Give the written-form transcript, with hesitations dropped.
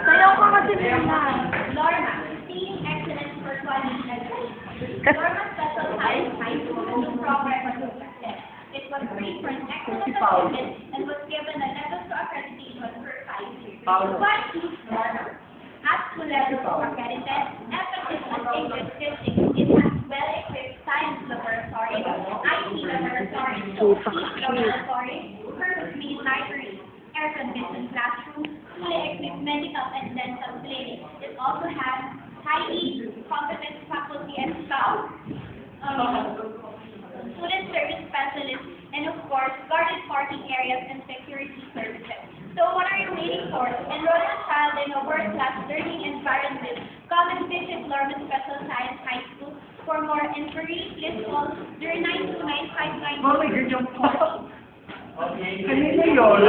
Sayaw ka kasi nila. Lorna, seeing excellence for quality education. Lorna Special High School is a program for success. It was rated for an excellent achievement and was given a level to accreditation for 5 years. Why choose Lorna? At school level accredited, effective and English teaching, it has well-equipped science laboratories, IT laboratories, PE laboratories, purpose-made libraries, air-conditioned classrooms, fully equipped medical and dental clinics. It also has highly competent faculty and staff, student service specialists, and of course, guarded parking areas and security services. So what are you waiting for? Enroll your child in a world-class learning environment. Come and visit Lorna Special Science High School. For more inquiries, please call 0929599. Mami, ganyan pa. Kanina yun.